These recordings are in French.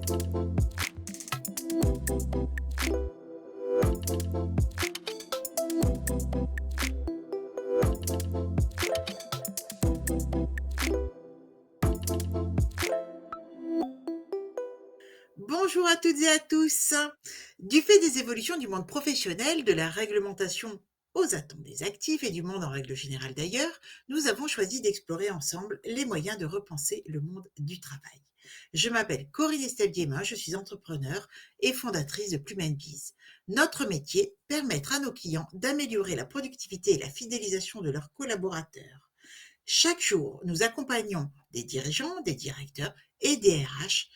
Bonjour à toutes et à tous. Du fait des évolutions du monde professionnel, de la réglementation aux attentes des actifs et du monde en règle générale d'ailleurs, nous avons choisi d'explorer ensemble les moyens de repenser le monde du travail. Je m'appelle Corinne Estelle-Guémin, je suis entrepreneur et fondatrice de Plumenbiz. Notre métier, permettre à nos clients d'améliorer la productivité et la fidélisation de leurs collaborateurs. Chaque jour, nous accompagnons des dirigeants, des directeurs et des RH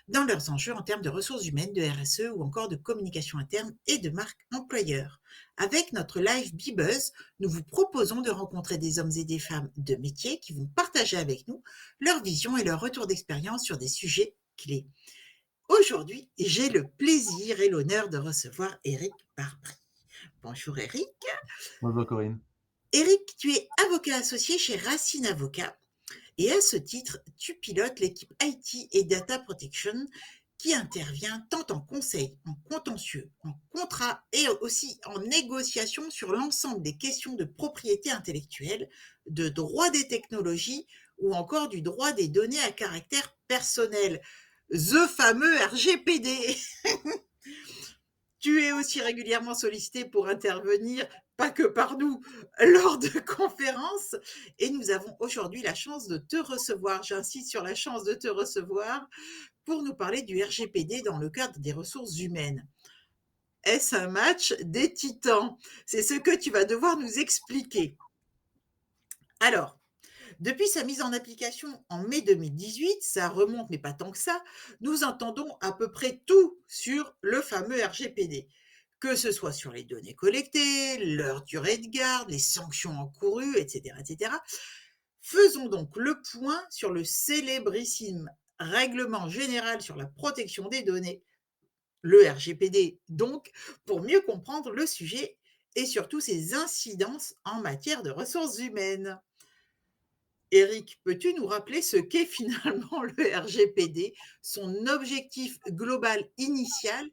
dans leurs enjeux en termes de ressources humaines, de RSE ou encore de communication interne et de marque employeur. Avec notre live Bebuzz, nous vous proposons de rencontrer des hommes et des femmes de métier qui vont partager avec nous leur vision et leur retour d'expérience sur des sujets clés. Aujourd'hui, j'ai le plaisir et l'honneur de recevoir Éric Barbry. Bonjour Éric. Bonjour Corinne. Éric, tu es avocat associé chez Racine Avocat. Et à ce titre, tu pilotes l'équipe IT et Data Protection qui intervient tant en conseil, en contentieux, en contrat et aussi en négociation sur l'ensemble des questions de propriété intellectuelle, de droit des technologies ou encore du droit des données à caractère personnel, the fameux RGPD. Tu es aussi régulièrement sollicité pour intervenir, pas que par nous, lors de conférences. Et nous avons aujourd'hui la chance de te recevoir. J'insiste sur la chance de te recevoir pour nous parler du RGPD dans le cadre des ressources humaines. Est-ce un match des titans? C'est ce que tu vas devoir nous expliquer. Alors, depuis sa mise en application en mai 2018, ça remonte mais pas tant que ça, nous entendons à peu près tout sur le fameux RGPD. Que ce soit sur les données collectées, leur durée de garde, les sanctions encourues, etc., etc. Faisons donc le point sur le célébrissime Règlement général sur la protection des données, le RGPD donc, pour mieux comprendre le sujet et surtout ses incidences en matière de ressources humaines. Éric, peux-tu nous rappeler ce qu'est finalement le RGPD, son objectif global initial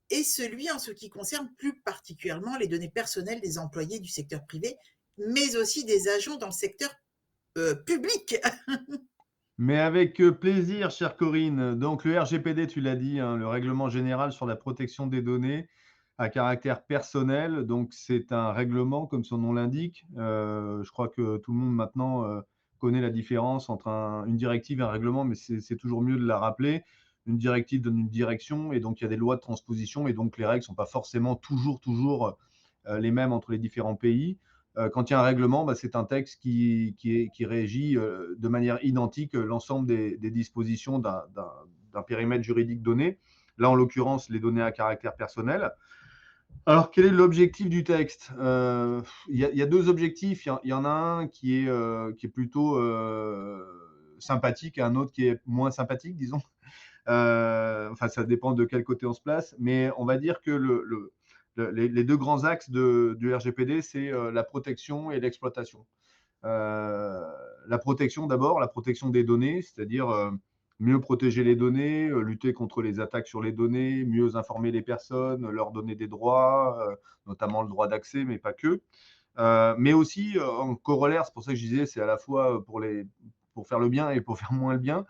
et celui en ce qui concerne plus particulièrement les données personnelles des employés du secteur privé, mais aussi des agents dans le secteur public? Mais avec plaisir, chère Corinne. Donc le RGPD, tu l'as dit, hein, le Règlement général sur la protection des données à caractère personnel. Donc c'est un règlement, comme son nom l'indique. Je crois que tout le monde maintenant connaît la différence entre une directive et un règlement, mais c'est toujours mieux de la rappeler. Une directive donne une direction et donc il y a des lois de transposition et donc les règles ne sont pas forcément toujours les mêmes entre les différents pays. Quand il y a un règlement, bah, c'est un texte qui régit de manière identique l'ensemble des dispositions d'un périmètre juridique donné. Là, en l'occurrence, les données à caractère personnel. Alors, quel est l'objectif du texte? Il y a deux objectifs. Il y en a un qui est plutôt sympathique et un autre qui est moins sympathique, disons. Enfin, ça dépend de quel côté on se place. Mais on va dire que les deux grands axes du RGPD, c'est la protection et l'exploitation. La protection d'abord, la protection des données, c'est-à-dire mieux protéger les données, lutter contre les attaques sur les données, mieux informer les personnes, leur donner des droits, notamment le droit d'accès, mais pas que. Mais aussi en corollaire, c'est pour ça que je disais, c'est à la fois pour faire le bien et pour faire moins le bien,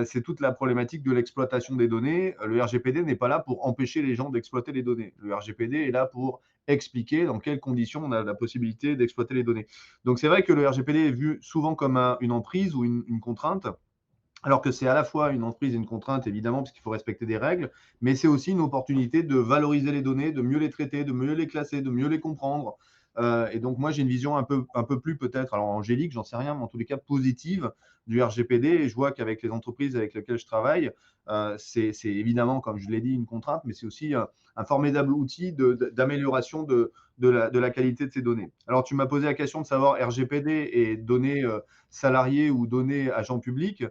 c'est toute la problématique de l'exploitation des données. Le RGPD n'est pas là pour empêcher les gens d'exploiter les données. Le RGPD est là pour expliquer dans quelles conditions on a la possibilité d'exploiter les données. Donc c'est vrai que le RGPD est vu souvent comme une emprise ou une contrainte, alors que c'est à la fois une emprise et une contrainte, évidemment, parce qu'il faut respecter des règles, mais c'est aussi une opportunité de valoriser les données, de mieux les traiter, de mieux les classer, de mieux les comprendre. Et donc, moi, j'ai une vision un peu plus peut-être, alors angélique, j'en sais rien, mais en tous les cas positive du RGPD. Et je vois qu'avec les entreprises avec lesquelles je travaille, c'est évidemment, comme je l'ai dit, une contrainte, mais c'est aussi un formidable outil d'amélioration de la qualité de ces données. Alors, tu m'as posé la question de savoir RGPD et données salariés ou données agents publics.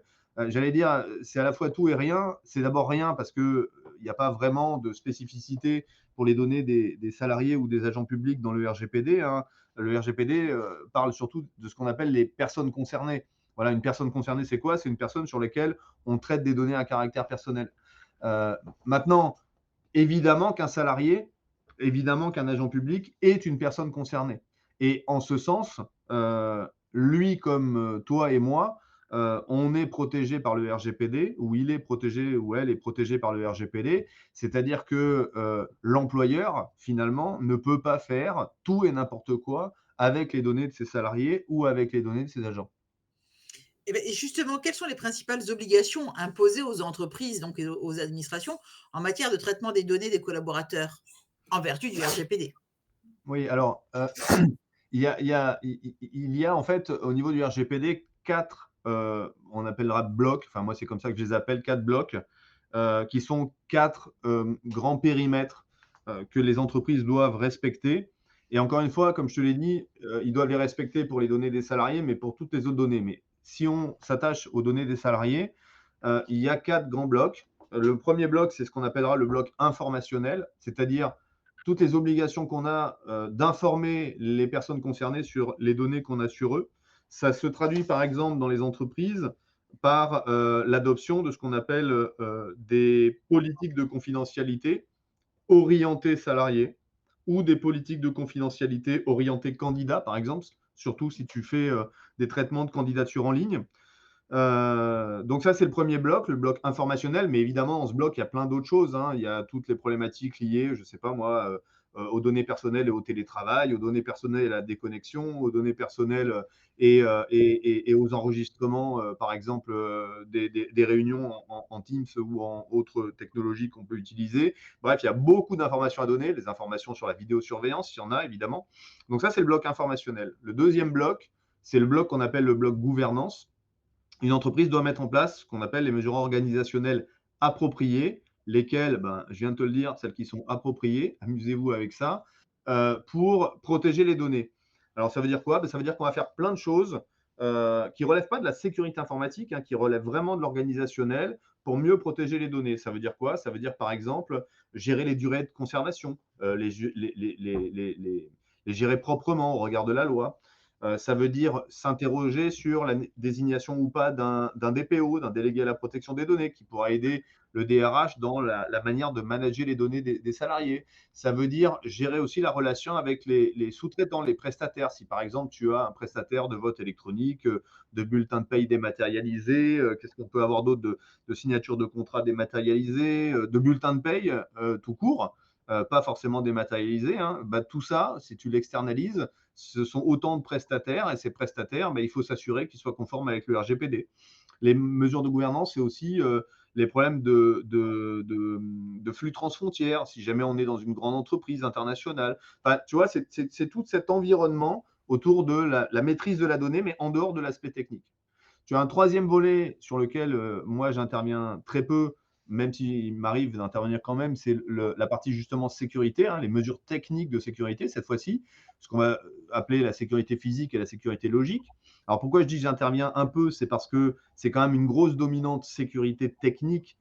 J'allais dire, c'est à la fois tout et rien. C'est d'abord rien parce qu'il n'y a pas vraiment de spécificité pour les données des salariés ou des agents publics dans le RGPD. Hein. Le RGPD parle surtout de ce qu'on appelle les personnes concernées. Voilà, une personne concernée, c'est quoi? C'est une personne sur laquelle on traite des données à caractère personnel. Heu, Maintenant, évidemment qu'un salarié, évidemment qu'un agent public est une personne concernée et en ce sens, lui comme, toi et moi, on est protégé par le RGPD ou il est protégé ou elle est protégée par le RGPD. C'est-à-dire que, l'employeur, finalement, ne peut pas faire tout et n'importe quoi avec les données de ses salariés ou avec les données de ses agents. Et justement, quelles sont les principales obligations imposées aux entreprises, donc et aux administrations, en matière de traitement des données des collaborateurs, en vertu du RGPD? Oui, alors, il y a en fait, au niveau du RGPD, 4, on appellera blocs, enfin moi c'est comme ça que je les appelle, 4 blocs, qui sont 4 grands périmètres, que les entreprises doivent respecter et encore une fois, comme je te l'ai dit, ils doivent les respecter pour les données des salariés, mais pour toutes les autres données. Mais si on s'attache aux données des salariés, il y a 4 grands blocs. Le premier bloc, c'est ce qu'on appellera le bloc informationnel, c'est-à-dire toutes les obligations qu'on a d'informer les personnes concernées sur les données qu'on a sur eux. Ça se traduit par exemple dans les entreprises par l'adoption de ce qu'on appelle des politiques de confidentialité orientées salariés ou des politiques de confidentialité orientées candidats, par exemple, surtout si tu fais des traitements de candidature en ligne. Donc ça, c'est le premier bloc, le bloc informationnel, mais évidemment, dans ce bloc, il y a plein d'autres choses, hein. Il y a toutes les problématiques liées, je ne sais pas moi, aux données personnelles et au télétravail, aux données personnelles et à la déconnexion, aux données personnelles et aux enregistrements, par exemple, des réunions en Teams ou en autres technologies qu'on peut utiliser. Bref, il y a beaucoup d'informations à donner, des informations sur la vidéosurveillance, il y en a évidemment. Donc ça, c'est le bloc informationnel. Le deuxième bloc, c'est le bloc qu'on appelle le bloc gouvernance. Une entreprise doit mettre en place ce qu'on appelle les mesures organisationnelles appropriées, lesquelles, ben, je viens de te le dire, celles qui sont appropriées, amusez-vous avec ça, pour protéger les données. Alors ça veut dire quoi? Ben, ça veut dire qu'on va faire plein de choses qui ne relèvent pas de la sécurité informatique, hein, qui relèvent vraiment de l'organisationnel pour mieux protéger les données. Ça veut dire quoi? Ça veut dire par exemple gérer les durées de conservation, les gérer proprement au regard de la loi. Ça veut dire s'interroger sur la désignation ou pas d'un DPO, d'un délégué à la protection des données, qui pourra aider le DRH dans la manière de manager les données des salariés. Ça veut dire gérer aussi la relation avec les sous-traitants, les prestataires. Si par exemple tu as un prestataire de vote électronique, de bulletin de paye dématérialisé, qu'est-ce qu'on peut avoir d'autre de signature de contrat dématérialisé, de bulletin de paye tout court, pas forcément dématérialisé, hein. Bah, tout ça, si tu l'externalises, ce sont autant de prestataires et ces prestataires, bah, il faut s'assurer qu'ils soient conformes avec le RGPD. Les mesures de gouvernance, c'est aussi les problèmes de flux transfrontières, si jamais on est dans une grande entreprise internationale. Enfin, tu vois, c'est tout cet environnement autour de la maîtrise de la donnée, mais en dehors de l'aspect technique. Tu as un troisième volet sur lequel moi j'interviens très peu, même s'il m'arrive d'intervenir quand même, c'est la partie justement sécurité, hein, les mesures techniques de sécurité cette fois-ci, ce qu'on va appeler la sécurité physique et la sécurité logique. Alors pourquoi je dis que j'interviens un peu, c'est parce que c'est quand même une grosse dominante sécurité technique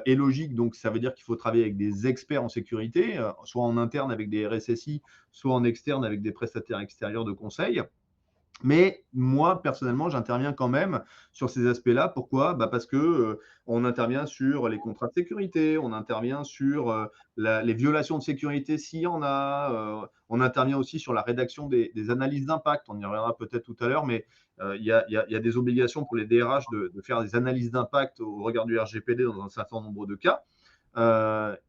et logique, donc ça veut dire qu'il faut travailler avec des experts en sécurité, soit en interne avec des RSSI, soit en externe avec des prestataires extérieurs de conseil. Mais moi, personnellement, j'interviens quand même sur ces aspects-là. Pourquoi? Bah, parce que, on intervient sur les contrats de sécurité, on intervient sur, les violations de sécurité s'il y en a, on intervient aussi sur la rédaction des analyses d'impact. On y reviendra peut-être tout à l'heure, mais, il y a des obligations pour les DRH de faire des analyses d'impact au regard du RGPD dans un certain nombre de cas.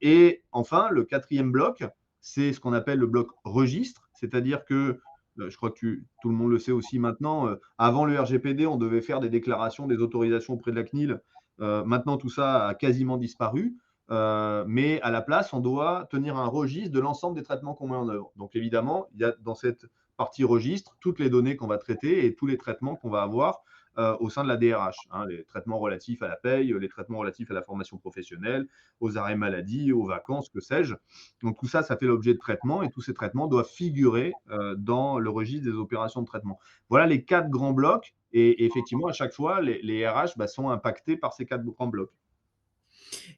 Et enfin, le quatrième bloc, c'est ce qu'on appelle le bloc registre, c'est-à-dire que, je crois que tout le monde le sait aussi maintenant, avant le RGPD, on devait faire des déclarations, des autorisations auprès de la CNIL. Maintenant, tout ça a quasiment disparu, mais à la place, on doit tenir un registre de l'ensemble des traitements qu'on met en œuvre. Donc évidemment, il y a dans cette partie registre toutes les données qu'on va traiter et tous les traitements qu'on va avoir au sein de la DRH, hein, les traitements relatifs à la paye, les traitements relatifs à la formation professionnelle, aux arrêts maladie, aux vacances, que sais-je. Donc tout ça, ça fait l'objet de traitements et tous ces traitements doivent figurer dans le registre des opérations de traitement. Voilà les 4 grands blocs et effectivement, à chaque fois, les RH bah, sont impactés par ces 4 grands blocs.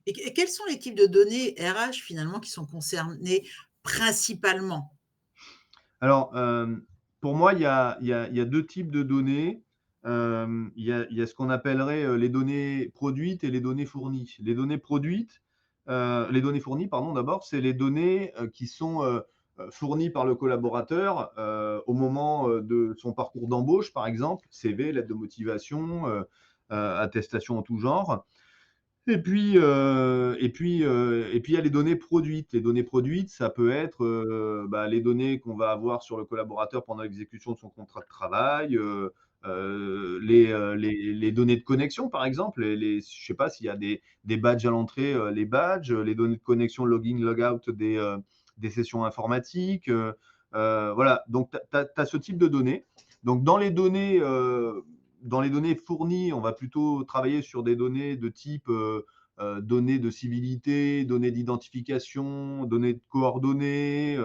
Et quels sont les types de données RH finalement qui sont concernés principalement? Alors, pour moi, il y a 2 types de données. Il y a ce qu'on appellerait les données produites et les données fournies. Les données produites, les données fournies, pardon, d'abord, c'est les données qui sont fournies par le collaborateur au moment de son parcours d'embauche, par exemple, CV, lettre de motivation, attestation en tout genre. Et puis il y a les données produites. Les données produites, ça peut être, les données qu'on va avoir sur le collaborateur pendant l'exécution de son contrat de travail, les données de connexion, par exemple, je sais pas s'il y a des badges à l'entrée, les badges, les données de connexion login, logout des sessions informatiques, voilà. Donc tu as ce type de données. Donc dans les données fournies, on va plutôt travailler sur des données de type données de civilité, données d'identification, données de coordonnées,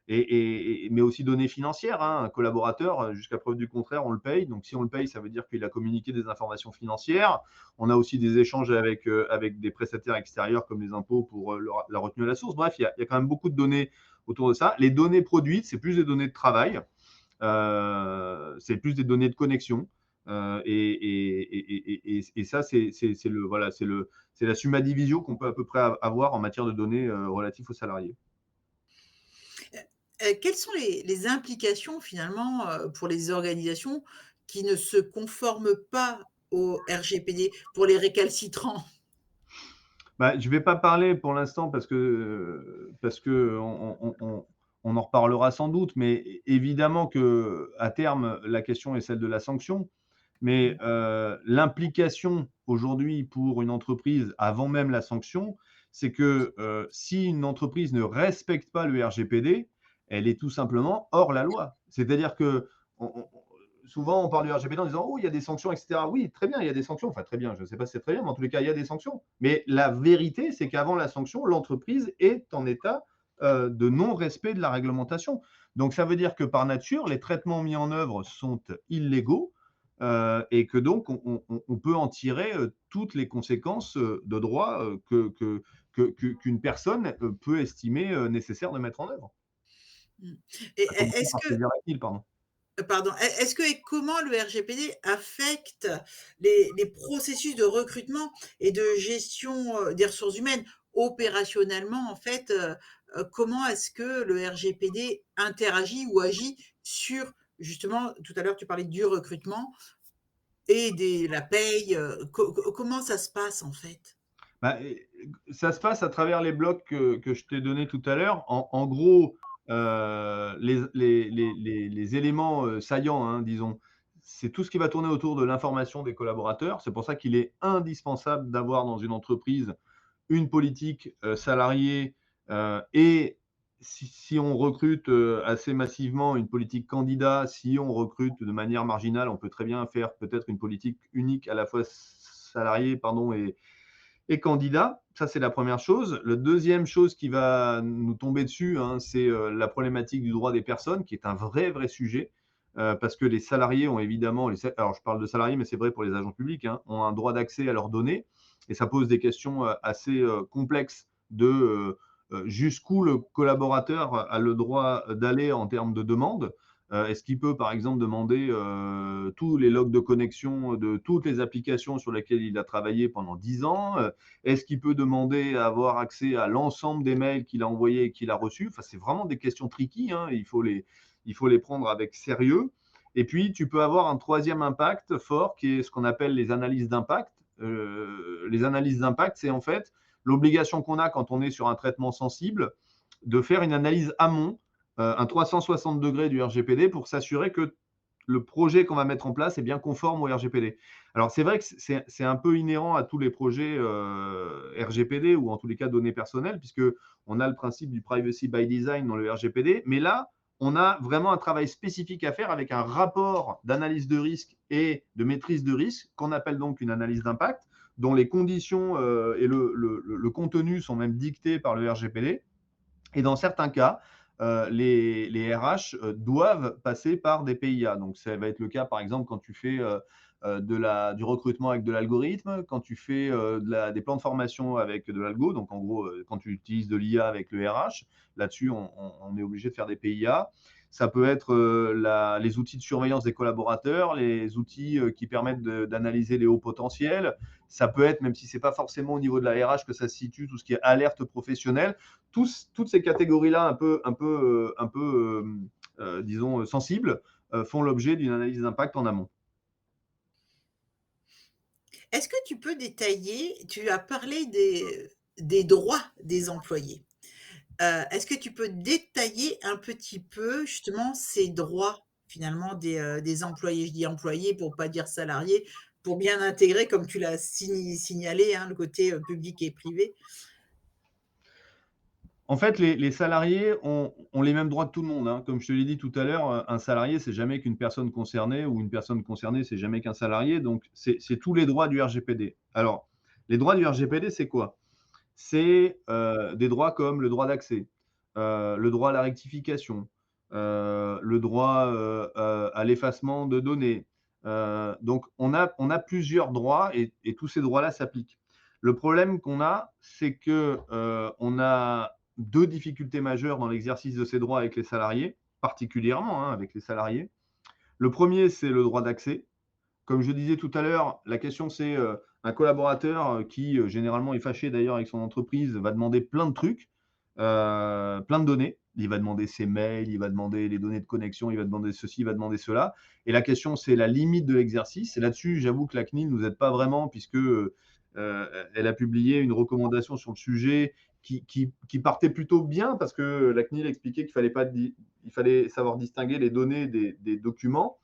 mais aussi données financières, hein. Un collaborateur, jusqu'à preuve du contraire, on le paye. Donc, si on le paye, ça veut dire qu'il a communiqué des informations financières. On a aussi des échanges avec des prestataires extérieurs comme les impôts pour la retenue à la source. Bref, il y a quand même beaucoup de données autour de ça. Les données produites, c'est plus des données de travail. C'est plus des données de connexion. Et ça, c'est la summa divisio qu'on peut à peu près avoir en matière de données relatives aux salariés. Quelles sont les implications finalement, pour les organisations qui ne se conforment pas au RGPD, pour les récalcitrants? Je ne vais pas parler pour l'instant parce que on en reparlera sans doute, mais évidemment que à terme, la question est celle de la sanction. Mais Mmh. l'implication aujourd'hui pour une entreprise avant même la sanction, c'est que si une entreprise ne respecte pas le RGPD, elle est tout simplement hors la loi. C'est-à-dire que souvent on parle du RGPD en disant oh il y a des sanctions, etc. Oui, très bien, il y a des sanctions. Enfin très bien, je ne sais pas si c'est très bien, mais en tous les cas il y a des sanctions. Mais la vérité, c'est qu'avant la sanction, l'entreprise est en état de non-respect de la réglementation. Donc ça veut dire que par nature, les traitements mis en œuvre sont illégaux et que donc on peut en tirer toutes les conséquences de droit qu'une personne peut estimer nécessaire de mettre en œuvre. Mmh. Et À commencer est-ce par que saisir la CNIL, pardon. pardon, est-ce que et comment le RGPD affecte les processus de recrutement et de gestion, des ressources humaines? Opérationnellement, en fait, comment est-ce que le RGPD interagit ou agit sur justement, tout à l'heure, tu parlais du recrutement et des la paye, comment ça se passe, en fait? Et ça se passe à travers les blocs que je t'ai donnés tout à l'heure. En gros, les éléments saillants, hein, disons, c'est tout ce qui va tourner autour de l'information des collaborateurs. C'est pour ça qu'il est indispensable d'avoir dans une entreprise une politique salariée et si on recrute assez massivement, une politique candidat. Si on recrute de manière marginale, on peut très bien faire peut-être une politique unique à la fois salarié, pardon, et candidat. Ça, c'est la première chose. La deuxième chose qui va nous tomber dessus, hein, c'est la problématique du droit des personnes, qui est un vrai, vrai sujet. Parce que les salariés ont évidemment, alors je parle de salariés, mais c'est vrai pour les agents publics, hein, ont un droit d'accès à leurs données. Et ça pose des questions assez complexes de jusqu'où le collaborateur a le droit d'aller en termes de demande. Est-ce qu'il peut, par exemple, demander tous les logs de connexion de toutes les applications sur lesquelles il a travaillé pendant 10 ans? Est-ce qu'il peut demander à avoir accès à l'ensemble des mails qu'il a envoyés et qu'il a reçus? Enfin, c'est vraiment des questions tricky, hein, il faut les prendre avec sérieux. Et puis, tu peux avoir un troisième impact fort qui est ce qu'on appelle les analyses d'impact. Les analyses d'impact, c'est en fait l'obligation qu'on a quand on est sur un traitement sensible de faire une analyse amont, un 360 degrés du RGPD pour s'assurer que le projet qu'on va mettre en place est bien conforme au RGPD. Alors, c'est vrai que c'est un peu inhérent à tous les projets RGPD ou en tous les cas données personnelles, puisqu'on a le principe du privacy by design dans le RGPD. Mais là, on a vraiment un travail spécifique à faire avec un rapport d'analyse de risque et de maîtrise de risque, qu'on appelle donc une analyse d'impact, dont les conditions et le contenu sont même dictés par le RGPD. Et dans certains cas, les RH doivent passer par des PIA. Donc, ça va être le cas, par exemple, quand tu fais du recrutement avec de l'algorithme, quand tu fais des plans de formation avec de l'algo. Donc, en gros, quand tu utilises de l'IA avec le RH, là-dessus, on est obligé de faire des PIA. Ça peut être les outils de surveillance des collaborateurs, les outils qui permettent d'analyser les hauts potentiels. Ça peut être, même si ce n'est pas forcément au niveau de la RH que ça se situe, tout ce qui est alerte professionnelle. Toutes ces catégories-là disons, sensibles, font l'objet d'une analyse d'impact en amont. Est-ce que tu peux détailler, tu as parlé des droits des employés. Est-ce que tu peux détailler un petit peu justement ces droits finalement des employés? Je dis employés pour pas dire salariés, pour bien intégrer comme tu l'as signalé, hein, le côté, public et privé. En fait, les salariés ont les mêmes droits que tout le monde, hein. Comme je te l'ai dit tout à l'heure, un salarié, c'est jamais qu'une personne concernée ou une personne concernée, c'est jamais qu'un salarié. Donc, c'est tous les droits du RGPD. Alors, les droits du RGPD, c'est quoi? C'est des droits comme le droit d'accès, le droit à la rectification, le droit à l'effacement de données. Donc, on a plusieurs droits et tous ces droits-là s'appliquent. Le problème qu'on a, c'est que on a deux difficultés majeures dans l'exercice de ces droits avec les salariés, particulièrement hein, avec les salariés. Le premier, c'est le droit d'accès. Comme je disais tout à l'heure, la question c'est un collaborateur qui généralement est fâché d'ailleurs avec son entreprise, va demander plein de trucs, plein de données. Il va demander ses mails, il va demander les données de connexion, il va demander ceci, il va demander cela. Et la question c'est la limite de l'exercice. Et là-dessus, j'avoue que la CNIL ne nous aide pas vraiment puisque elle a publié une recommandation sur le sujet qui partait plutôt bien parce que la CNIL expliquait il fallait savoir distinguer les données des documents.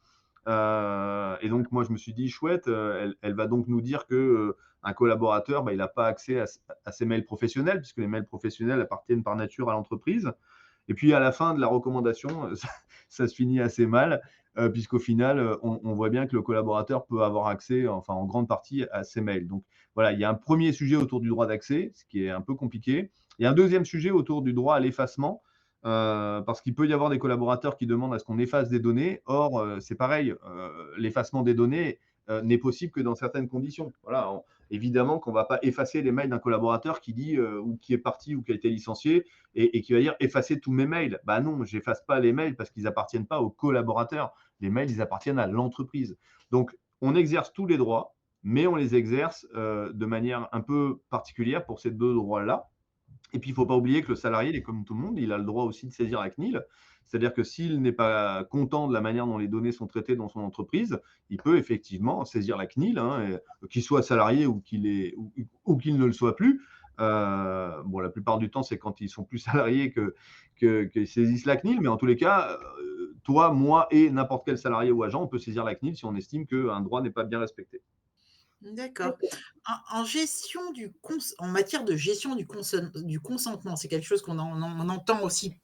Et donc, moi, je me suis dit, chouette, elle va donc nous dire que un collaborateur, bah, il n'a pas accès à ses mails professionnels, puisque les mails professionnels appartiennent par nature à l'entreprise. Et puis, à la fin de la recommandation, ça se finit assez mal, puisqu'au final, on voit bien que le collaborateur peut avoir accès, enfin, en grande partie, à ses mails. Donc, voilà, il y a un premier sujet autour du droit d'accès, ce qui est un peu compliqué. Il y a un deuxième sujet autour du droit à l'effacement. Parce qu'il peut y avoir des collaborateurs qui demandent à ce qu'on efface des données. Or, c'est pareil, l'effacement des données n'est possible que dans certaines conditions. Voilà, évidemment qu'on ne va pas effacer les mails d'un collaborateur qui dit ou qui est parti ou qui a été licencié et qui va dire effacer tous mes mails. Bah non, j'efface pas les mails parce qu'ils n'appartiennent pas aux collaborateurs. Les mails, ils appartiennent à l'entreprise. Donc, on exerce tous les droits, mais on les exerce de manière un peu particulière pour ces deux droits-là. Et puis, il ne faut pas oublier que le salarié, il est comme tout le monde, il a le droit aussi de saisir la CNIL. C'est-à-dire que s'il n'est pas content de la manière dont les données sont traitées dans son entreprise, il peut effectivement saisir la CNIL, hein, qu'il soit salarié ou qu'il ne le soit plus. Bon, la plupart du temps, c'est quand ils sont plus salariés qu'ils saisissent la CNIL, mais en tous les cas, toi, moi et n'importe quel salarié ou agent, on peut saisir la CNIL si on estime qu'un droit n'est pas bien respecté. D'accord. En matière de gestion du consentement, c'est quelque chose on entend aussi,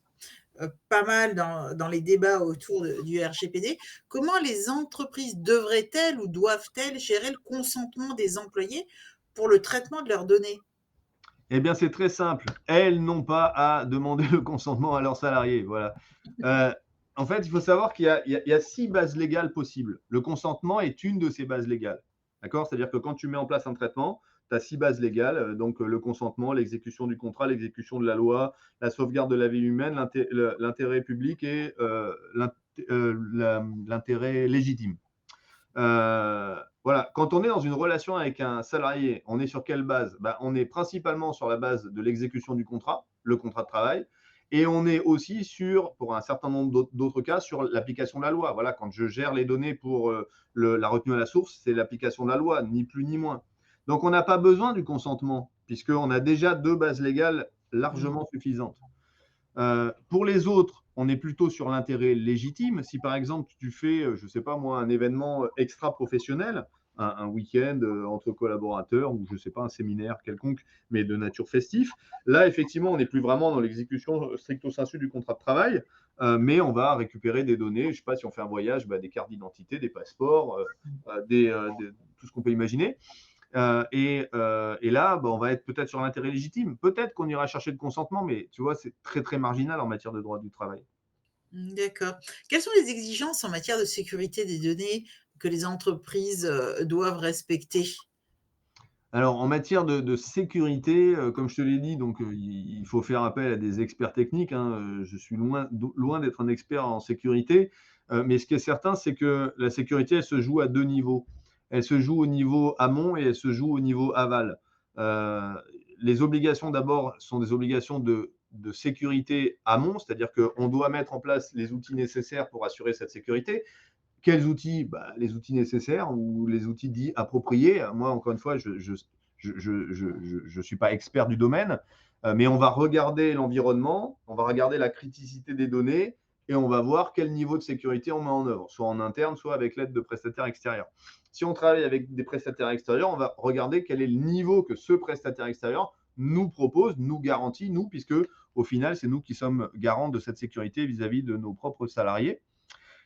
pas mal dans les débats autour du RGPD. Comment les entreprises devraient-elles ou doivent-elles gérer le consentement des employés pour le traitement de leurs données? Eh bien, c'est très simple. Elles n'ont pas à demander le consentement à leurs salariés. Voilà. Euh, En fait, il faut savoir qu'il y a 6 bases légales possibles. Le consentement est une de ces bases légales. D'accord? C'est-à-dire que quand tu mets en place un traitement, tu as 6 bases légales. Donc, le consentement, l'exécution du contrat, l'exécution de la loi, la sauvegarde de la vie humaine, l'intérêt public et l'intérêt légitime. Voilà, quand on est dans une relation avec un salarié, on est sur quelle base? Ben, on est principalement sur la base de l'exécution du contrat, le contrat de travail, et on est aussi sur, pour un certain nombre d'autres cas, sur l'application de la loi. Voilà, quand je gère les données pour la retenue à la source, c'est l'application de la loi, ni plus ni moins. Donc on n'a pas besoin du consentement, puisqu'on a déjà 2 bases légales Mmh. largement suffisantes. Pour les autres, on est plutôt sur l'intérêt légitime. Si par exemple tu fais, je ne sais pas moi, un événement extra-professionnel, un week-end entre collaborateurs ou je ne sais pas, un séminaire quelconque, mais de nature festif, là effectivement on n'est plus vraiment dans l'exécution stricto sensu du contrat de travail, mais on va récupérer des données, je ne sais pas si on fait un voyage, bah, des cartes d'identité, des passeports, tout ce qu'on peut imaginer. Et là, bah, on va être peut-être sur l'intérêt légitime. Peut-être qu'on ira chercher le consentement, mais tu vois, c'est très, très marginal en matière de droit du travail. D'accord. Quelles sont les exigences en matière de sécurité des données que les entreprises, doivent respecter? Alors, en matière de sécurité, comme je te l'ai dit, donc, il faut faire appel à des experts techniques, hein, je suis loin d'être un expert en sécurité, mais ce qui est certain, c'est que la sécurité, elle se joue à 2 niveaux. Elle se joue au niveau amont et elle se joue au niveau aval. Heu, les obligations d'abord sont des obligations de sécurité amont, c'est-à-dire qu'on doit mettre en place les outils nécessaires pour assurer cette sécurité. Quels outils? Bah, les outils nécessaires ou les outils dits appropriés. Moi, encore une fois, je suis pas expert du domaine, mais on va regarder l'environnement, on va regarder la criticité des données et on va voir quel niveau de sécurité on met en œuvre, soit en interne, soit avec l'aide de prestataires extérieurs. Si on travaille avec des prestataires extérieurs, on va regarder quel est le niveau que ce prestataire extérieur nous propose, nous garantit, nous, puisque au final, c'est nous qui sommes garants de cette sécurité vis-à-vis de nos propres salariés.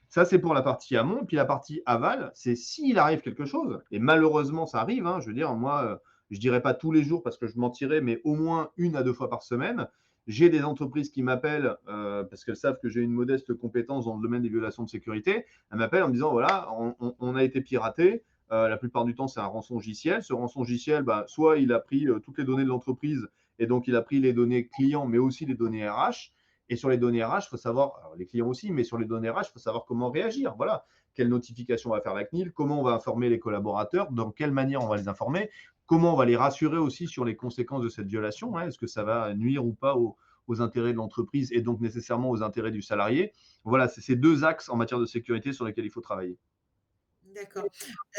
Ça, c'est pour la partie amont. Et puis la partie aval, c'est s'il arrive quelque chose, et malheureusement, ça arrive, hein, je veux dire, moi, je dirais pas tous les jours parce que je mentirais, mais au moins 1 à 2 fois par semaine, j'ai des entreprises qui m'appellent parce qu'elles savent que j'ai une modeste compétence dans le domaine des violations de sécurité. Elles m'appellent en me disant, voilà, on a été piraté. La plupart du temps, c'est un rançon logiciel. Ce rançon logiciel, bah, soit il a pris toutes les données de l'entreprise et donc il a pris les données clients, mais aussi les données RH. Et sur les données RH, il faut savoir, alors les clients aussi, mais sur les données RH, il faut savoir comment réagir. Voilà, quelle notification va faire la CNIL, comment on va informer les collaborateurs, dans quelle manière on va les informer, comment on va les rassurer aussi sur les conséquences de cette violation. Hein, est-ce que ça va nuire ou pas aux intérêts de l'entreprise et donc nécessairement aux intérêts du salarié. Voilà, c'est ces 2 axes en matière de sécurité sur lesquels il faut travailler. D'accord,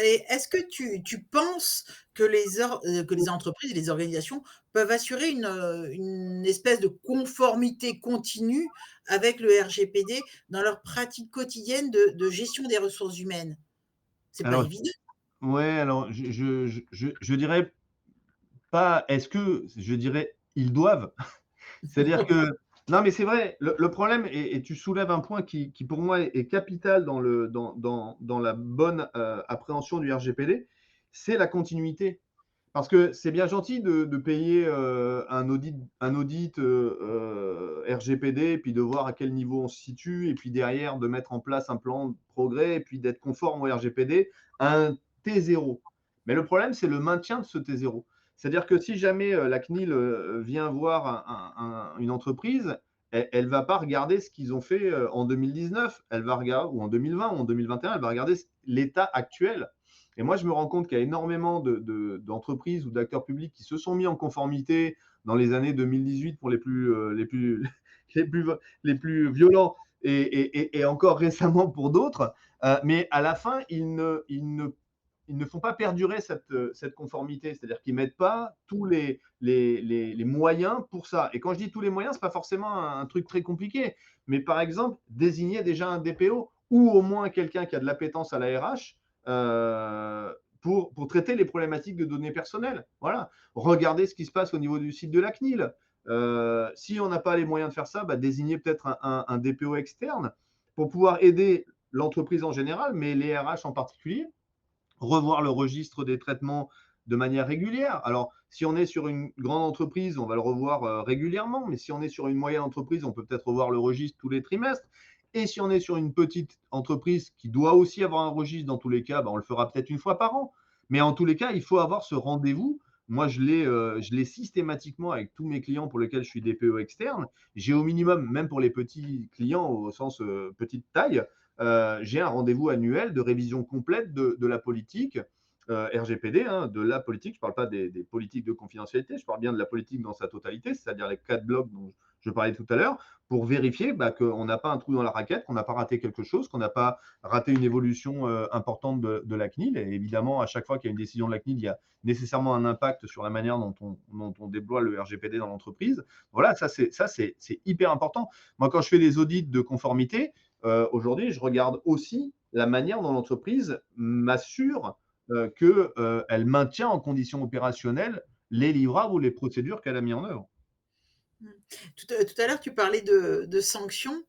et est-ce que tu penses que les entreprises et les organisations peuvent assurer une espèce de conformité continue avec le RGPD dans leur pratique quotidienne de gestion des ressources humaines? C'est pas Alors, évident. ouais, alors je dirais pas, est-ce que, je dirais, ils doivent. C'est-à-dire que non, mais c'est vrai, le problème et tu soulèves un point qui pour moi est capital dans la bonne, appréhension du RGPD, c'est la continuité. Parce que c'est bien gentil de payer, un audit, RGPD et puis de voir à quel niveau on se situe et puis derrière de mettre en place un plan de progrès et puis d'être conforme au RGPD à un T0. Mais le problème, c'est le maintien de ce T0. C'est-à-dire que si jamais, la CNIL, vient voir une entreprise, elle va pas regarder ce qu'ils ont fait, en 2019, elle va regarder ou en 2020 ou en 2021, elle va regarder l'état actuel. Et moi, je me rends compte qu'il y a énormément d'entreprises ou d'acteurs publics qui se sont mis en conformité dans les années 2018 pour les plus, les plus violents et encore récemment pour d'autres. Mais à la fin, ils ne font pas perdurer cette conformité, c'est-à-dire qu'ils ne mettent pas tous les moyens pour ça. Et quand je dis tous les moyens, ce n'est pas forcément un truc très compliqué, mais par exemple, désigner déjà un DPO ou au moins quelqu'un qui a de l'appétence à la RH pour traiter les problématiques de données personnelles. Voilà. Regardez ce qui se passe au niveau du site de la CNIL. Si on n'a pas les moyens de faire ça, bah, désigner peut-être un DPO externe pour pouvoir aider l'entreprise en général, mais les RH en particulier, revoir le registre des traitements de manière régulière. Alors, si on est sur une grande entreprise, on va le revoir régulièrement, mais si on est sur une moyenne entreprise, on peut peut-être revoir le registre tous les trimestres. Et si on est sur une petite entreprise qui doit aussi avoir un registre dans tous les cas, ben, on le fera peut-être 1 fois par an. Mais en tous les cas, il faut avoir ce rendez-vous. Moi, je l'ai systématiquement avec tous mes clients pour lesquels je suis DPO externe. J'ai au minimum, même pour les petits clients au sens petite taille, j'ai un rendez-vous annuel de révision complète de la politique RGPD, hein, de la politique. Je ne parle pas des politiques de confidentialité, je parle bien de la politique dans sa totalité, c'est-à-dire les 4 blocs dont je parlais tout à l'heure, pour vérifier bah, qu'on n'a pas un trou dans la raquette, qu'on n'a pas raté quelque chose, qu'on n'a pas raté une évolution importante de la CNIL. Et évidemment, à chaque fois qu'il y a une décision de la CNIL, il y a nécessairement un impact sur la manière dont on déploie le RGPD dans l'entreprise. Voilà, ça c'est hyper important. Moi, quand je fais des audits de conformité, aujourd'hui, je regarde aussi la manière dont l'entreprise m'assure qu'elle maintient en condition opérationnelle les livrables ou les procédures qu'elle a mis en œuvre. Mmh. Tout à l'heure, tu parlais de sanctions.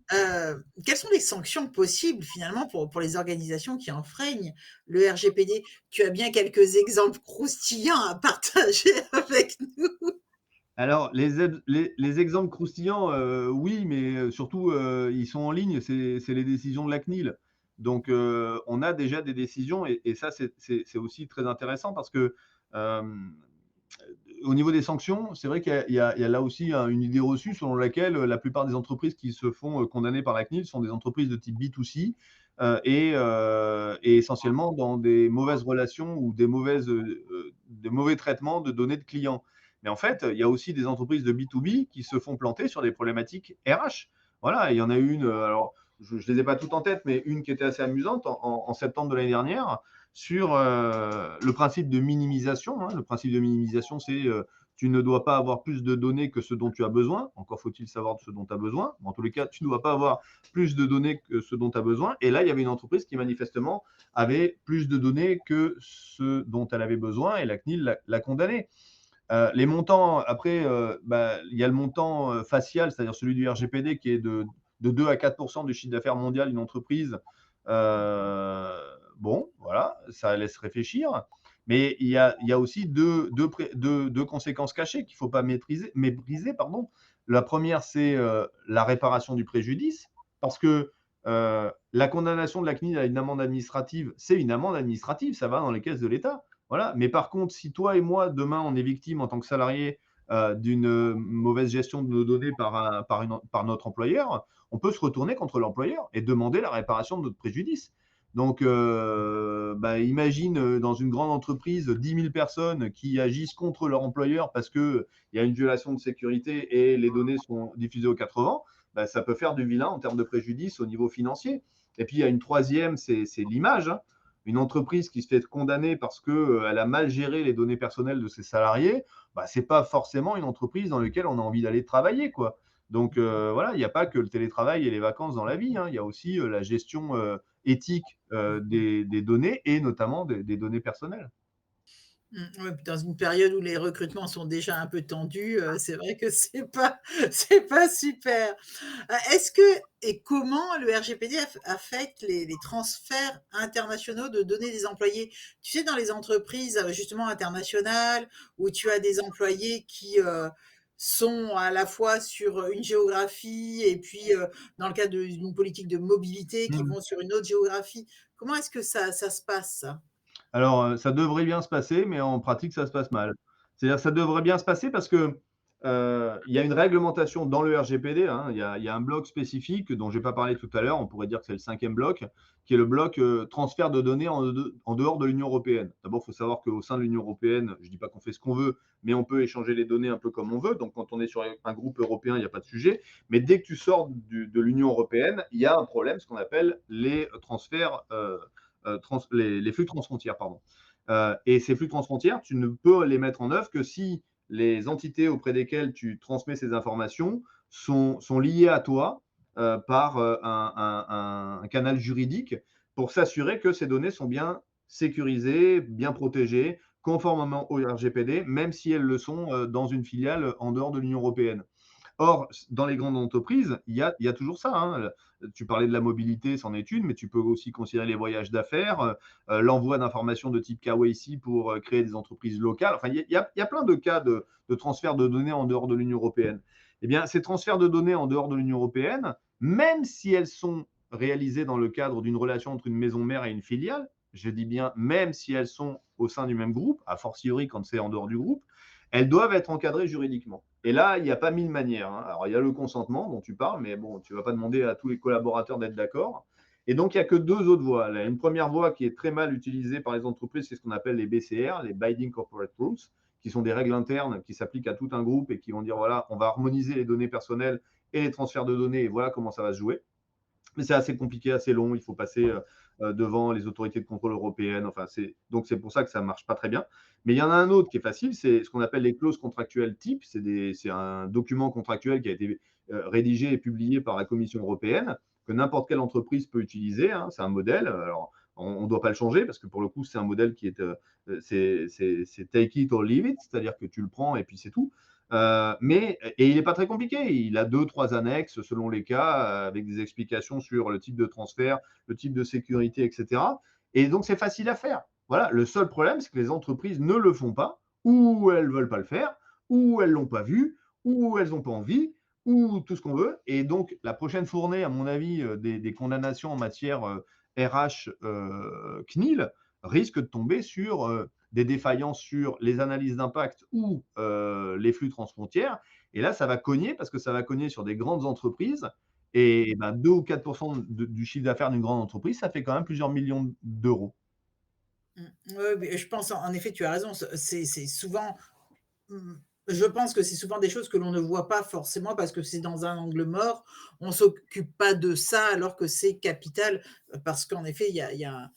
Quelles sont les sanctions possibles finalement pour les organisations qui enfreignent le RGPD? Tu as bien quelques exemples croustillants à partager avec nous? Alors, les exemples croustillants, oui, mais surtout, ils sont en ligne, c'est les décisions de la CNIL. Donc, on a déjà des décisions et ça, c'est aussi très intéressant parce que Hem, au niveau des sanctions, c'est vrai qu'il y a là aussi une idée reçue selon laquelle la plupart des entreprises qui se font condamner par la CNIL sont des entreprises de type B2C et essentiellement dans des mauvaises relations ou des mauvais traitements de données de clients. Mais en fait, il y a aussi des entreprises de B2B qui se font planter sur des problématiques RH. Voilà, il y en a une, alors je ne les ai pas toutes en tête, mais une qui était assez amusante en septembre de l'année dernière sur le principe de minimisation, hein. Le principe de minimisation, c'est tu ne dois pas avoir plus de données que ce dont tu as besoin. Encore faut-il savoir de ce dont tu as besoin. En tous les cas, tu ne dois pas avoir plus de données que ce dont tu as besoin. Et là, il y avait une entreprise qui manifestement avait plus de données que ce dont elle avait besoin et la CNIL l'a condamnée. Les montants, après, bah, il y a le montant facial, c'est-à-dire celui du RGPD qui est de 2 à 4 du chiffre d'affaires mondial d'une entreprise. Euh, bon, voilà, ça laisse réfléchir. Mais il y a aussi deux conséquences cachées qu'il ne faut pas mépriser. Pardon. La première, c'est la réparation du préjudice, parce que la condamnation de la CNIL à une amende administrative, c'est une amende administrative, ça va dans les caisses de l'État. Voilà. Mais par contre, si toi et moi, demain, on est victime en tant que salarié d'une mauvaise gestion de nos données par notre employeur, on peut se retourner contre l'employeur et demander la réparation de notre préjudice. Donc, bah, imagine dans une grande entreprise 10 000 personnes qui agissent contre leur employeur parce qu'il y a une violation de sécurité et les données sont diffusées aux 80, bah, ça peut faire du vilain en termes de préjudice au niveau financier. Et puis, il y a une troisième, c'est l'image, hein. Une entreprise qui se fait condamner parce qu'elle a mal géré les données personnelles de ses salariés, bah, ce n'est pas forcément une entreprise dans laquelle on a envie d'aller travailler, quoi. Donc voilà, il n'y a pas que le télétravail et les vacances dans la vie, hein. Il y a aussi la gestion éthique des données et notamment des données personnelles. Ouais, puis dans une période où les recrutements sont déjà un peu tendus, c'est vrai que c'est pas c'est pas super. Est-ce que et comment le RGPD affecte les transferts internationaux de données des employés? Tu sais, dans les entreprises, justement internationales, où tu as des employés qui, sont à la fois sur, une géographie et puis, dans le cadre d'une politique de mobilité, qui Mmh. vont sur une autre géographie. Comment est-ce que ça se passe ça? Alors, ça devrait bien se passer, mais en pratique, ça se passe mal. C'est-à-dire, ça devrait bien se passer parce que, il y a une réglementation dans le RGPD, hein. Il y a un bloc spécifique dont j'ai pas parlé tout à l'heure, on pourrait dire que c'est le 5e bloc, qui est le bloc, transfert de données en dehors de l'Union européenne. D'abord, il faut savoir qu'au sein de l'Union européenne, je dis pas qu'on fait ce qu'on veut, mais on peut échanger les données un peu comme on veut. Donc quand on est sur un groupe européen, il y a pas de sujet. Mais dès que tu sors de l'Union européenne, il y a un problème, ce qu'on appelle les transferts, les flux transfrontières, pardon. Et ces flux transfrontières, tu ne peux les mettre en œuvre que si les entités auprès desquelles tu transmets ces informations sont liées à toi par un canal juridique pour s'assurer que ces données sont bien sécurisées, bien protégées, conformément au RGPD, même si elles le sont dans une filiale en dehors de l'Union européenne. Or, dans les grandes entreprises, il y a toujours ça, hein. Tu parlais de la mobilité, c'en est une, mais tu peux aussi considérer les voyages d'affaires, l'envoi d'informations de type KYC pour créer des entreprises locales. Enfin, il y a plein de cas de transfert de données en dehors de l'Union européenne. Eh bien, ces transferts de données en dehors de l'Union européenne, même si elles sont réalisées dans le cadre d'une relation entre une maison mère et une filiale, je dis bien même si elles sont au sein du même groupe, a fortiori quand c'est en dehors du groupe, elles doivent être encadrées juridiquement. Et là, il n'y a pas mille manières, hein. Alors, il y a le consentement dont tu parles, mais bon, tu ne vas pas demander à tous les collaborateurs d'être d'accord. Et donc, il n'y a que deux autres voies. Là, une première voie qui est très mal utilisée par les entreprises, c'est ce qu'on appelle les BCR, les Binding Corporate Rules, qui sont des règles internes qui s'appliquent à tout un groupe et qui vont dire, voilà, on va harmoniser les données personnelles et les transferts de données, et voilà comment ça va se jouer. Mais c'est assez compliqué, assez long. Il faut passer devant les autorités de contrôle européennes. Enfin, donc c'est pour ça que ça ne marche pas très bien. Mais il y en a un autre qui est facile, c'est ce qu'on appelle les clauses contractuelles types. C'est un document contractuel qui a été rédigé et publié par la Commission européenne, que n'importe quelle entreprise peut utiliser, hein. C'est un modèle. Alors, on ne doit pas le changer parce que pour le coup, c'est un modèle qui est, c'est take it or leave it, c'est-à-dire que tu le prends et puis c'est tout. Et il n'est pas très compliqué. Il a deux, trois annexes selon les cas, avec des explications sur le type de transfert, le type de sécurité, etc. Et donc, c'est facile à faire. Voilà. Le seul problème, c'est que les entreprises ne le font pas, ou elles ne veulent pas le faire, ou elles ne l'ont pas vu, ou elles n'ont pas envie, ou tout ce qu'on veut. Et donc, la prochaine fournée, à mon avis, des condamnations en matière RH CNIL, risque de tomber sur des défaillances sur les analyses d'impact ou les flux transfrontières. Et là, ça va cogner parce que ça va cogner sur des grandes entreprises. Et ben, 2 ou 4 du chiffre d'affaires d'une grande entreprise, ça fait quand même plusieurs millions d'euros. Mmh. Ouais, mais je pense en effet, tu as raison, c'est souvent, mmh, je pense que c'est souvent des choses que l'on ne voit pas forcément parce que c'est dans un angle mort. On s'occupe pas de ça alors que c'est capital, parce qu'en effet, il y a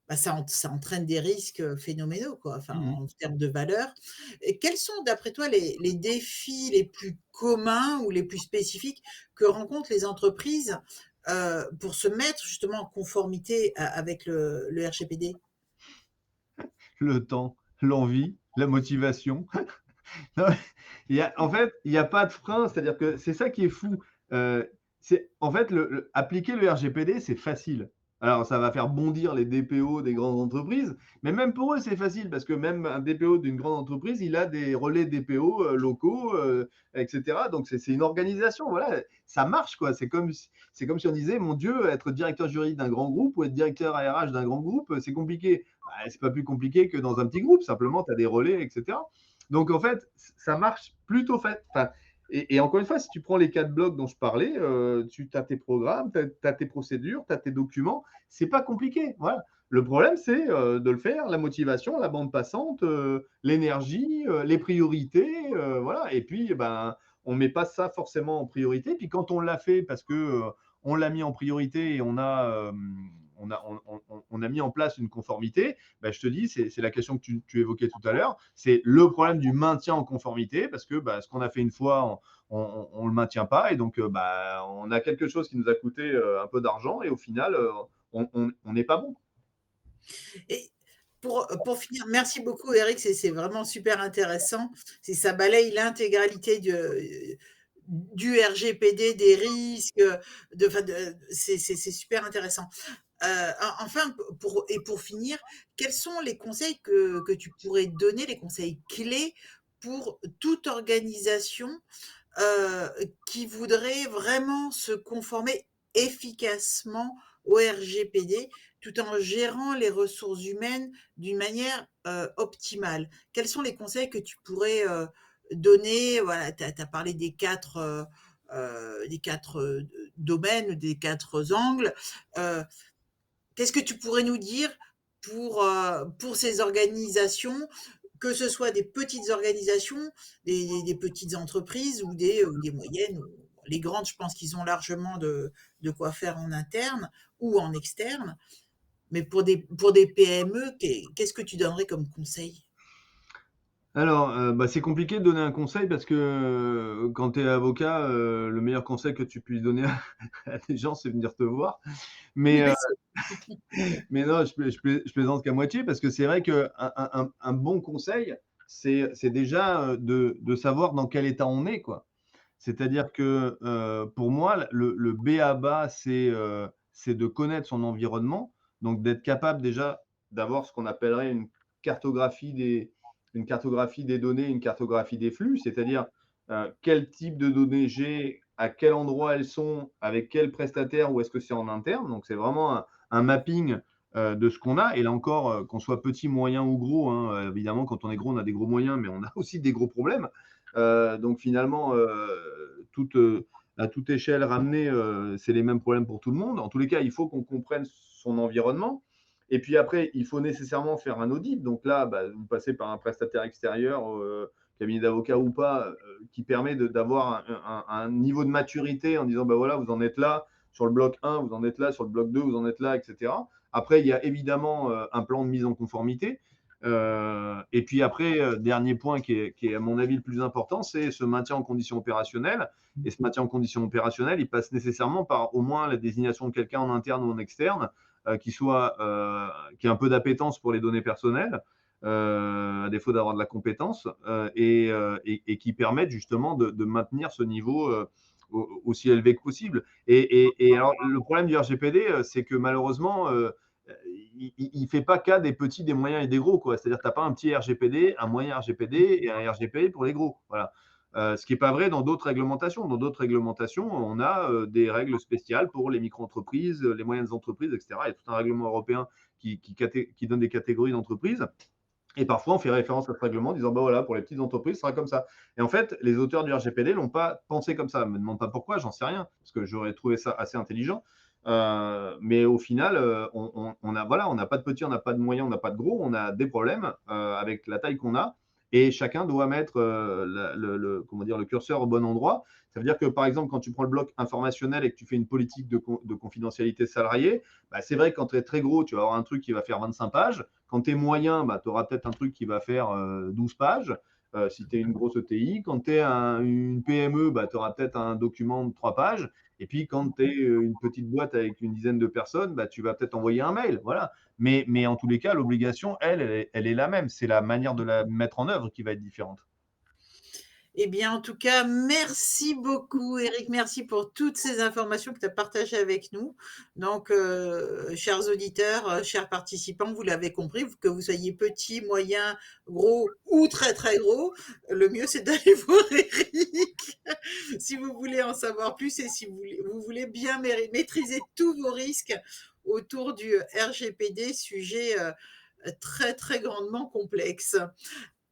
bah, ça entraîne des risques, phénoménaux, quoi, enfin, Mmh mh. en termes de valeur. Et quels sont d'après toi les défis les plus communs ou les plus spécifiques que rencontrent les entreprises, pour se mettre justement en conformité avec le RGPD? Le temps, l'envie, la motivation. Non, en fait, il y a pas de frein, c'est-à-dire que c'est ça qui est fou. C'est en fait, appliquer le RGPD, c'est facile. Alors ça va faire bondir les DPO des grandes entreprises, mais même pour eux, c'est facile parce que même un DPO d'une grande entreprise, il a des relais DPO, locaux, et cetera. Donc c'est une organisation, voilà, ça marche quoi. C'est comme si on disait: «Mon Dieu, être directeur juridique d'un grand groupe ou être directeur RH d'un grand groupe, c'est compliqué». Bah, c'est pas plus compliqué que dans un petit groupe, simplement tu as des relais et cetera. Donc en fait, ça marche plutôt fait. Enfin, et encore une fois, si tu prends les 4 blocs dont je parlais, tu as tes programmes, tu as tes procédures, tu as tes documents, c'est pas compliqué. Voilà. Le problème, c'est de le faire, la motivation, la bande passante, l'énergie, les priorités, voilà. Et puis, ben, on met pas ça forcément en priorité. Puis quand on l'a fait parce que on l'a mis en priorité et on a mis en place une conformité, bah, je te dis, c'est la question que tu évoquais tout à l'heure, c'est le problème du maintien en conformité, parce que bah, ce qu'on a fait une fois, on le maintient pas, et donc bah, on a quelque chose qui nous a coûté un peu d'argent, et au final, on n'est pas bon. Et pour finir, merci beaucoup Eric, c'est vraiment super intéressant. C'est ça balaye l'intégralité du RGPD, des risques, c'est super intéressant. Enfin, pour finir, quels sont les conseils que tu pourrais donner, les conseils clés pour toute organisation, heu, qui voudrait vraiment se conformer efficacement au RGPD, tout en gérant les ressources humaines d'une manière, optimale? Quels sont les conseils que tu pourrais, donner? Voilà, tu as parlé des 4 domaines, des 4 angles. Heu, Qu'est-ce que tu pourrais nous dire pour ces organisations, que ce soit des petites organisations, des petites entreprises ou des moyennes? Les grandes, je pense qu'ils ont largement de quoi faire en interne ou en externe. Mais pour des PME, qu'est-ce que tu donnerais comme conseil? Alors, bah, c'est compliqué de donner un conseil parce que quand tu es avocat, le meilleur conseil que tu puisses donner à des gens, c'est venir te voir. Mais, Oui, heu, c'est mais non, je plaisante qu'à moitié, parce que c'est vrai qu'un un bon conseil, c'est déjà de savoir dans quel état on est, quoi. C'est-à-dire que, pour moi, le B à bas, c'est de connaître son environnement, donc d'être capable déjà d'avoir ce qu'on appellerait une cartographie des données, une cartographie des flux, c'est-à-dire, quel type de données j'ai, à quel endroit elles sont, avec quel prestataire, ou est-ce que c'est en interne. Donc c'est vraiment un mapping, de ce qu'on a, et là encore, qu'on soit petit, moyen ou gros, hein, évidemment quand on est gros, on a des gros moyens, mais on a aussi des gros problèmes. Donc finalement, à toute échelle ramenée, c'est les mêmes problèmes pour tout le monde. En tous les cas, il faut qu'on comprenne son environnement, et puis après, il faut nécessairement faire un audit. Donc là, bah, vous passez par un prestataire extérieur, cabinet d'avocat ou pas, qui permet d'avoir un niveau de maturité en disant: «Bah, voilà, vous en êtes là sur le bloc 1, vous en êtes là sur le bloc 2, vous en êtes là», et cetera. Après, il y a évidemment, un plan de mise en conformité. Et puis après, dernier point qui est à mon avis le plus important, c'est ce maintien en condition opérationnelle. Et ce maintien en condition opérationnelle, il passe nécessairement par au moins la désignation de quelqu'un en interne ou en externe, qui ait un peu d'appétence pour les données personnelles, à défaut d'avoir de la compétence, et qui permette justement de maintenir ce niveau aussi élevé que possible. Et alors le problème du RGPD, c'est que malheureusement, il fait pas cas des petits, des moyens et des gros, quoi. C'est-à-dire, tu n'as pas un petit RGPD, un moyen RGPD et un RGPD pour les gros. Voilà. Ce qui n'est pas vrai dans d'autres réglementations. Dans d'autres réglementations, on a des règles spéciales pour les micro-entreprises, les moyennes entreprises, etc. Il y a tout un règlement européen qui donne des catégories d'entreprises. Et parfois, on fait référence à ce règlement en disant, bah voilà, pour les petites entreprises, ce sera comme ça. Et en fait, les auteurs du RGPD l'ont pas pensé comme ça. Ne me demande pas pourquoi, j'en sais rien, parce que j'aurais trouvé ça assez intelligent. Mais au final, on a, voilà, on n'a pas de petits, on n'a pas de moyens, on n'a pas de gros, on a des problèmes avec la taille qu'on a. Et chacun doit mettre comment dire, le curseur au bon endroit. Ça veut dire que, par exemple, quand tu prends le bloc informationnel et que tu fais une politique de confidentialité salariée, bah, c'est vrai que quand tu es très gros, tu vas avoir un truc qui va faire 25 pages. Quand tu es moyen, bah, tu auras peut-être un truc qui va faire 12 pages, si tu es une grosse ETI. Quand tu es une PME, bah, tu auras peut-être un document de 3 pages. Et puis, quand tu es une petite boîte avec une dizaine de personnes, bah, tu vas peut-être envoyer un mail. Voilà. Mais en tous les cas, l'obligation, elle est la même. C'est la manière de la mettre en œuvre qui va être différente. Eh bien, en tout cas, merci beaucoup, Eric. Merci pour toutes ces informations que tu as partagées avec nous. Donc, chers auditeurs, chers participants, vous l'avez compris, que vous soyez petit, moyen, gros ou très très gros, le mieux c'est d'aller voir Eric si vous voulez en savoir plus et si vous voulez bien maîtriser tous vos risques autour du RGPD, sujet très très grandement complexe.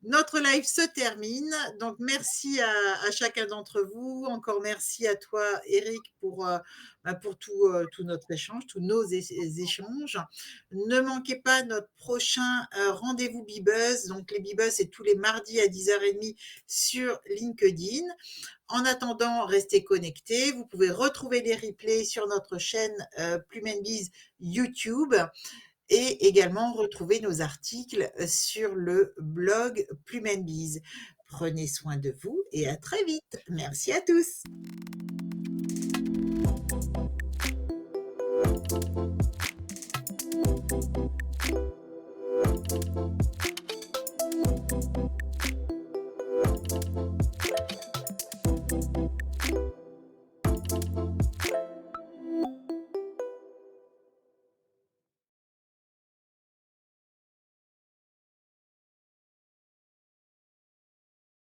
Notre live se termine. Donc, merci à chacun d'entre vous. Encore merci à toi, Eric, pour tout notre échange, tous nos échanges. Ne manquez pas notre prochain rendez-vous Bibuzz. Donc, les Bibuzz, c'est tous les mardis à 10h30 sur LinkedIn. En attendant, restez connectés. Vous pouvez retrouver les replays sur notre chaîne Plume Biz YouTube et également retrouver nos articles sur le blog Plume Biz. Prenez soin de vous et à très vite. Merci à tous.